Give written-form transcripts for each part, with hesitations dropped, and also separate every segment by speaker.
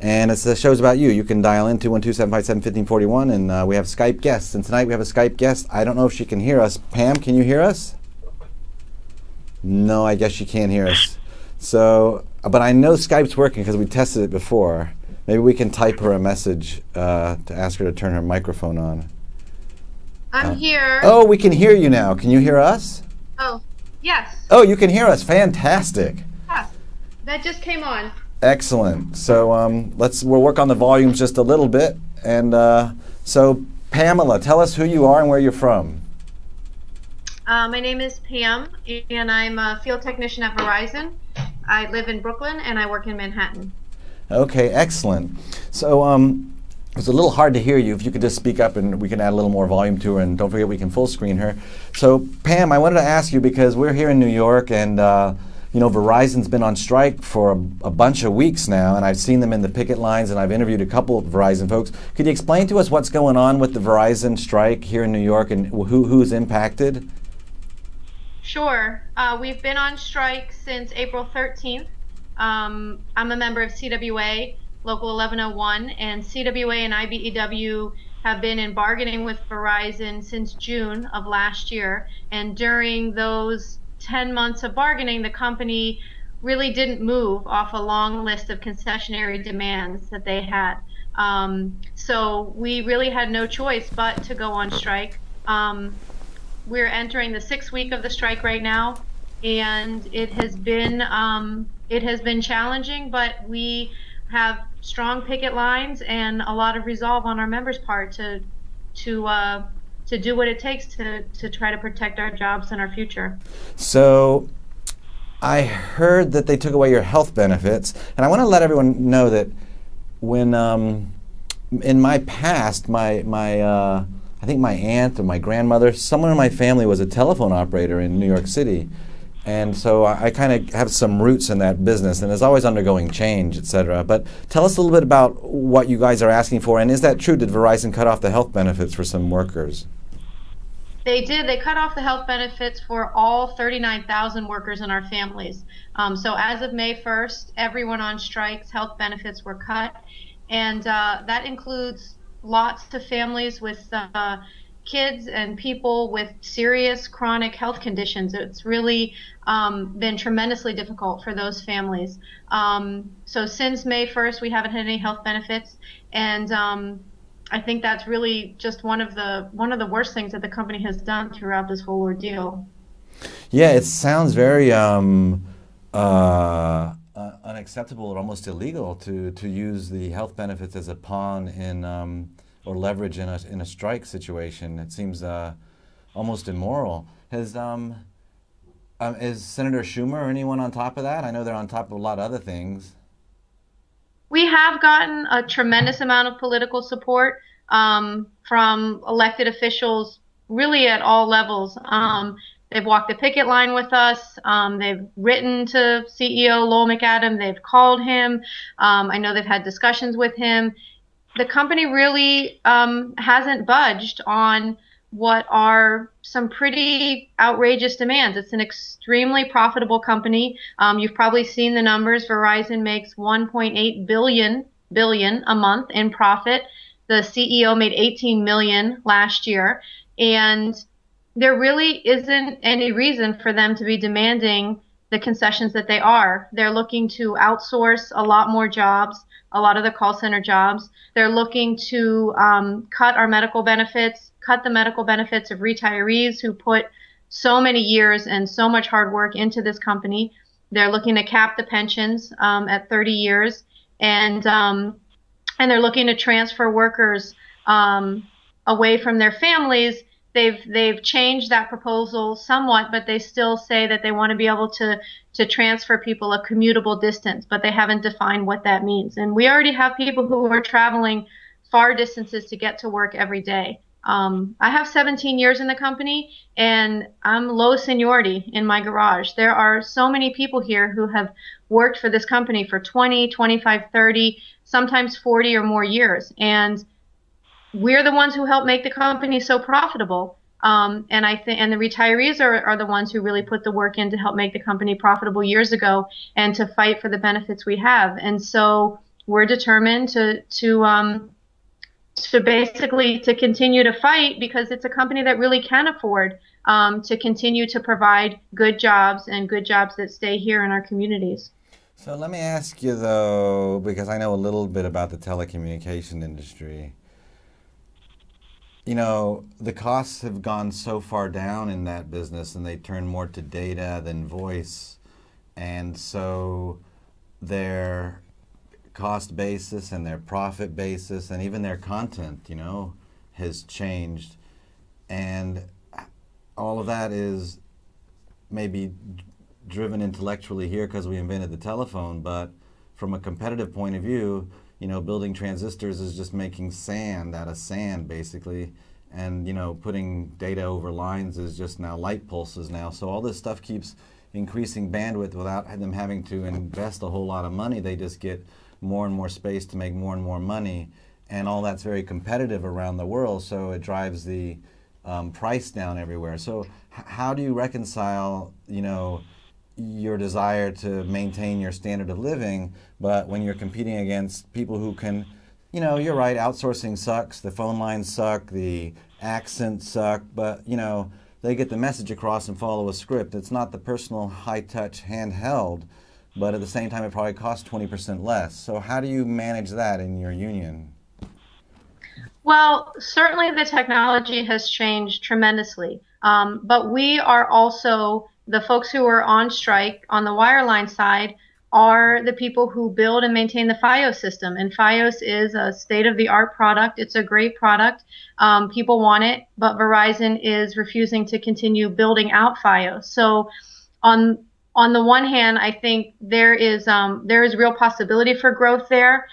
Speaker 1: And it's the show's about you. You can dial in 212-757-1541, and we have Skype guests. And tonight we have a Skype guest. I don't know if she can hear us. Pam, can you hear us? No, I guess she can't hear us. So, but I know Skype's working because we tested it before. Maybe we can type her a message to ask her to turn her microphone on.
Speaker 2: I'm here.
Speaker 1: Oh, we can hear you now. Can you hear us?
Speaker 2: Oh, yes.
Speaker 1: Oh, you can hear us. Fantastic.
Speaker 2: Yes. That just came on.
Speaker 1: Excellent. So we'll work on the volumes just a little bit. And so Pamela, tell us who you are and where you're from.
Speaker 2: My name is Pam, and I'm a field technician at Verizon. I live in Brooklyn, and I work in Manhattan.
Speaker 1: Okay, excellent. So it's a little hard to hear you. If you could just speak up and we can add a little more volume to her, and don't forget we can full screen her. So Pam, I wanted to ask you, because we're here in New York, and Verizon's been on strike for a bunch of weeks now, and I've seen them in the picket lines, and I've interviewed a couple of Verizon folks. Could you explain to us what's going on with the Verizon strike here in New York, and who's impacted?
Speaker 2: Sure. We've been on strike since April 13th. I'm a member of CWA, Local 1101, and CWA and IBEW have been in bargaining with Verizon since June of last year. And during those 10 months of bargaining, the company really didn't move off a long list of concessionary demands that they had. So we really had no choice but to go on strike. We're entering the 6th week of the strike right now, and it has been challenging, but we have strong picket lines and a lot of resolve on our members' part to do what it takes to try to protect our jobs and our future.
Speaker 1: So I heard that they took away your health benefits, and I want to let everyone know that when in my past, I think my aunt or my grandmother, someone in my family was a telephone operator in New York City. And so I kind of have some roots in that business, and it's always undergoing change, et cetera. But tell us a little bit about what you guys are asking for, and is that true? Did Verizon cut off the health benefits for some workers?
Speaker 2: They did. They cut off the health benefits for all 39,000 workers in our families. So as of May 1st, everyone on strike's health benefits were cut, and that includes lots of families with kids and people with serious chronic health conditions. It's really been tremendously difficult for those families. So since May 1st, we haven't had any health benefits, and I think that's really just one of the worst things that the company has done throughout this whole ordeal.
Speaker 1: Yeah, it sounds very unacceptable and almost illegal to use the health benefits as a pawn in or leverage in a strike situation. It seems almost immoral. Is Senator Schumer or anyone on top of that? I know they're on top of a lot of other things.
Speaker 2: We have gotten a tremendous amount of political support from elected officials really at all levels. They've walked the picket line with us. They've written to CEO Lowell McAdam. They've called him. I know they've had discussions with him. The company really hasn't budged on what are some pretty outrageous demands. It's an extremely profitable company. You've probably seen the numbers. Verizon makes $1.8 billion a month in profit. The CEO made $18 million last year, and there really isn't any reason for them to be demanding the concessions that they are. They're looking to outsource a lot more jobs, a lot of the call center jobs. They're looking to cut our medical benefits, cut the medical benefits of retirees who put so many years and so much hard work into this company. They're looking to cap the pensions at 30 years, and they're looking to transfer workers away from their families. They've changed that proposal somewhat, but they still say that they want to be able to transfer people a commutable distance, but they haven't defined what that means. And we already have people who are traveling far distances to get to work every day. I have 17 years in the company, and I'm low seniority in my garage. There are so many people here who have worked for this company for 20, 25, 30, sometimes 40 or more years. And we're the ones who help make the company so profitable. And the retirees are the ones who really put the work in to help make the company profitable years ago and to fight for the benefits we have. And so we're determined to basically to continue to fight, because it's a company that really can afford to continue to provide good jobs, and good jobs that stay here in our communities.
Speaker 1: So let me ask you though, because I know a little bit about the telecommunication industry. You know, the costs have gone so far down in that business, and they turn more to data than voice. And so their cost basis and their profit basis and even their content, you know, has changed. And all of that is maybe driven intellectually here because we invented the telephone, but from a competitive point of view, you know, building transistors is just making sand out of sand, basically. And, you know, putting data over lines is just now light pulses now. So all this stuff keeps increasing bandwidth without them having to invest a whole lot of money. They just get more and more space to make more and more money. And all that's very competitive around the world, so it drives the price down everywhere. So how do you reconcile, you know, your desire to maintain your standard of living, but when you're competing against people who can, you know, you're right, outsourcing sucks, the phone lines suck, the accents suck, but, you know, they get the message across and follow a script. It's not the personal, high-touch, handheld, but at the same time, it probably costs 20% less. So how do you manage that in your union?
Speaker 2: Well, certainly the technology has changed tremendously, but we are also, the folks who are on strike on the wireline side are the people who build and maintain the FiOS system. And FiOS is a state-of-the-art product. It's a great product. People want it, but Verizon is refusing to continue building out FiOS. So on the one hand, I think there is real possibility for growth there.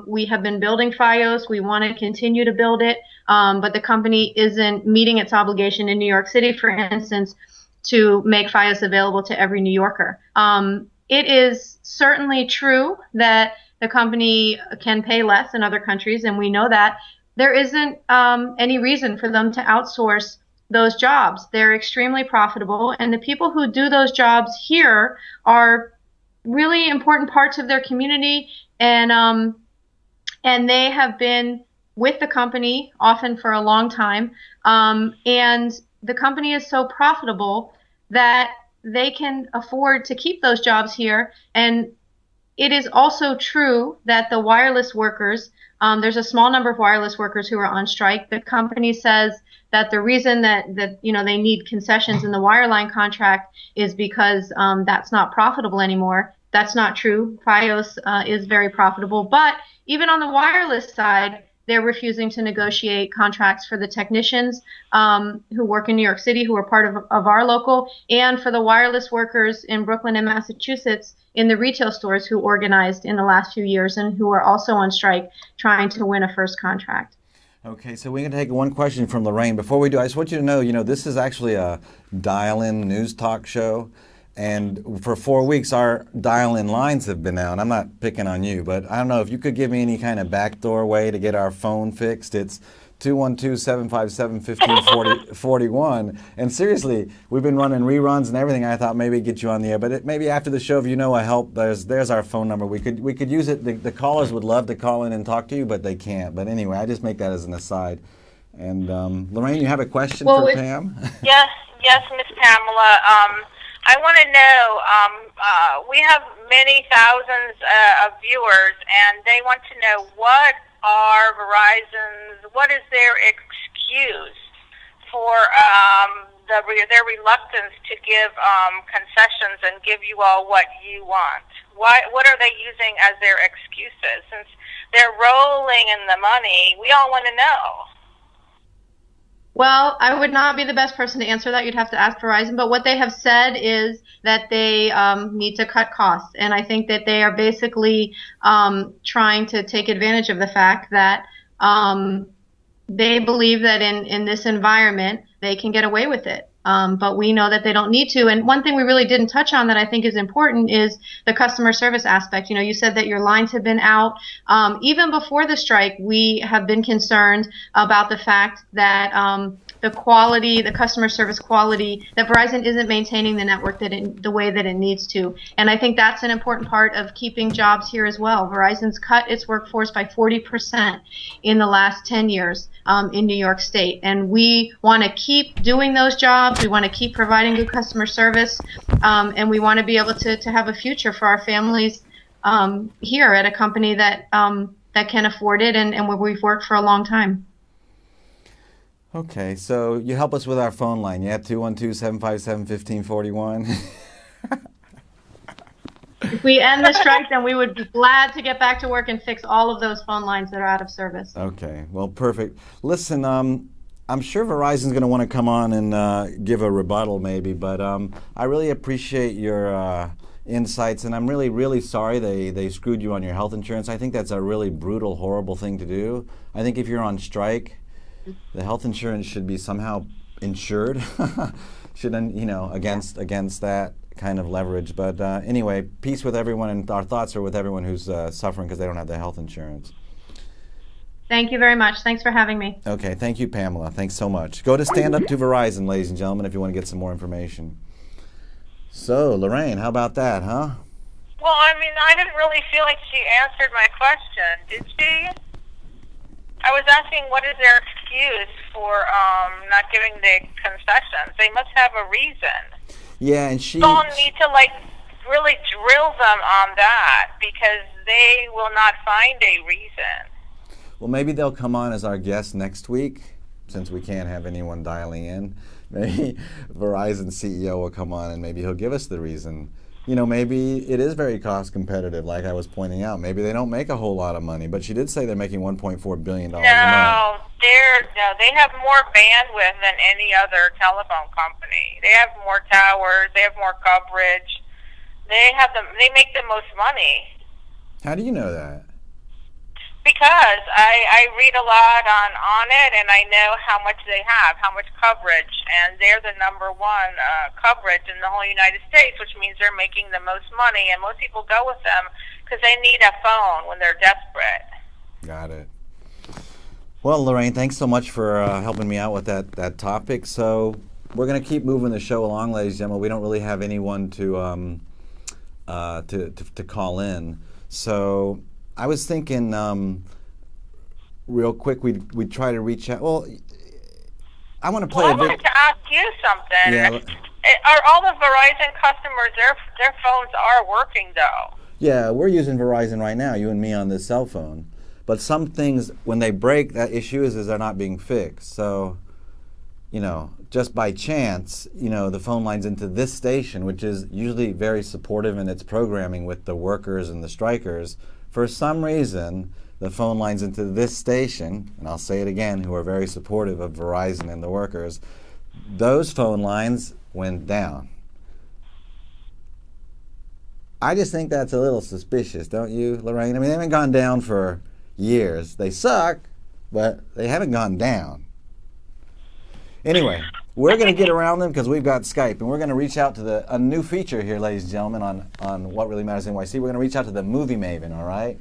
Speaker 2: We have been building FiOS. We want to continue to build it, but the company isn't meeting its obligation in New York City, for instance, to make FiOS available to every New Yorker. It is certainly true that the company can pay less in other countries, and we know that. There isn't any reason for them to outsource those jobs. They're extremely profitable, and the people who do those jobs here are really important parts of their community, and they have been with the company often for a long time, and the company is so profitable that they can afford to keep those jobs here. And it is also true that the wireless workers, there's a small number of wireless workers who are on strike. The company says that the reason that you know, they need concessions in the wireline contract is because that's not profitable anymore. That's not true. FiOS is very profitable, but even on the wireless side, they're refusing to negotiate contracts for the technicians who work in New York City, who are part of our local, and for the wireless workers in Brooklyn and Massachusetts in the retail stores who organized in the last few years and who are also on strike trying to win a first contract.
Speaker 1: Okay, so we're going to take one question from Lorraine. Before we do, I just want you to know, you know, this is actually a dial-in news talk show. And for 4 weeks, our dial-in lines have been out. I'm not picking on you, but I don't know if you could give me any kind of backdoor way to get our phone fixed. It's 212-757-1541. And seriously, we've been running reruns and everything. I thought maybe get you on the air, but maybe after the show, if you know a help, there's our phone number. We could use it. The callers would love to call in and talk to you, but they can't. But anyway, I just make that as an aside. And Lorraine, you have a question for Pam?
Speaker 3: Yes, Miss Pamela. I want to know, we have many thousands of viewers, and they want to know what is their excuse for their reluctance to give concessions and give you all what you want? What are they using as their excuses? Since they're rolling in the money, we all want to know.
Speaker 2: Well, I would not be the best person to answer that. You'd have to ask Verizon. But what they have said is that they need to cut costs. And I think that they are basically trying to take advantage of the fact that they believe that in this environment, they can get away with it. But we know that they don't need to. And one thing we really didn't touch on that I think is important is the customer service aspect. You said that your lines have been out. Even before the strike, we have been concerned about the fact that the quality, the customer service quality, that Verizon isn't maintaining the network the way that it needs to. And I think that's an important part of keeping jobs here as well. Verizon's cut its workforce by 40% in the last 10 years in New York State. And we want to keep doing those jobs. We want to keep providing good customer service. And we want to be able to have a future for our families here at a company that can afford it and where we've worked for a long time.
Speaker 1: Okay, so you help us with our phone line, yeah? 212-757-1541.
Speaker 2: If we end the strike, then we would be glad to get back to work and fix all of those phone lines that are out of service.
Speaker 1: Okay, well, perfect. Listen, I'm sure Verizon's going to want to come on and give a rebuttal maybe, but I really appreciate your insights, and I'm really, really sorry they screwed you on your health insurance. I think that's a really brutal, horrible thing to do. I think if you're on strike, the health insurance should be somehow insured, against that kind of leverage. But anyway, peace with everyone, and our thoughts are with everyone who's suffering because they don't have the health insurance.
Speaker 2: Thank you very much. Thanks for having me.
Speaker 1: Okay, thank you, Pamela. Thanks so much. Go to Stand Up to Verizon, ladies and gentlemen, if you want to get some more information. So, Lorraine, how about that, huh?
Speaker 3: Well, I didn't really feel like she answered my question, did she? I was asking what is their excuse for not giving the concessions. They must have a reason.
Speaker 1: Yeah, and she...
Speaker 3: People need to, really drill them on that because they will not find a reason.
Speaker 1: Well, maybe they'll come on as our guest next week, since we can't have anyone dialing in. Maybe Verizon CEO will come on and maybe he'll give us the reason. Maybe it is very cost competitive, like I was pointing out. Maybe they don't make a whole lot of money, but she did say they're making $1.4 billion a month.
Speaker 3: No, they have more bandwidth than any other telephone company. They have more towers, they have more coverage. They make the most money.
Speaker 1: How do you know that?
Speaker 3: Because I read a lot on it, and I know how much they have, how much coverage, and they're the number one coverage in the whole United States, which means they're making the most money, and most people go with them because they need a phone when they're desperate.
Speaker 1: Got it. Well, Lorraine, thanks so much for helping me out with that topic. So we're going to keep moving the show along, ladies and gentlemen. We don't really have anyone to call in. So I was thinking, real quick, we'd try to reach out. Well, I want to play.
Speaker 3: I wanted to ask you something.
Speaker 1: Yeah.
Speaker 3: Are all the Verizon customers, their phones are working though?
Speaker 1: Yeah, we're using Verizon right now, you and me on this cell phone. But some things, when they break, that issue is they're not being fixed. So, just by chance, the phone line's into this station, which is usually very supportive in its programming with the workers and the strikers. For some reason, the phone line's into this station, and I'll say it again, who are very supportive of Verizon and the workers. Those phone lines went down. I just think that's a little suspicious, don't you, Lorraine? They haven't gone down for years. They suck, but they haven't gone down. Anyway, we're going to get around them because we've got Skype, and we're going to reach out to a new feature here, ladies and gentlemen, on What Really Matters NYC. We're going to reach out to the Movie Maven, all right?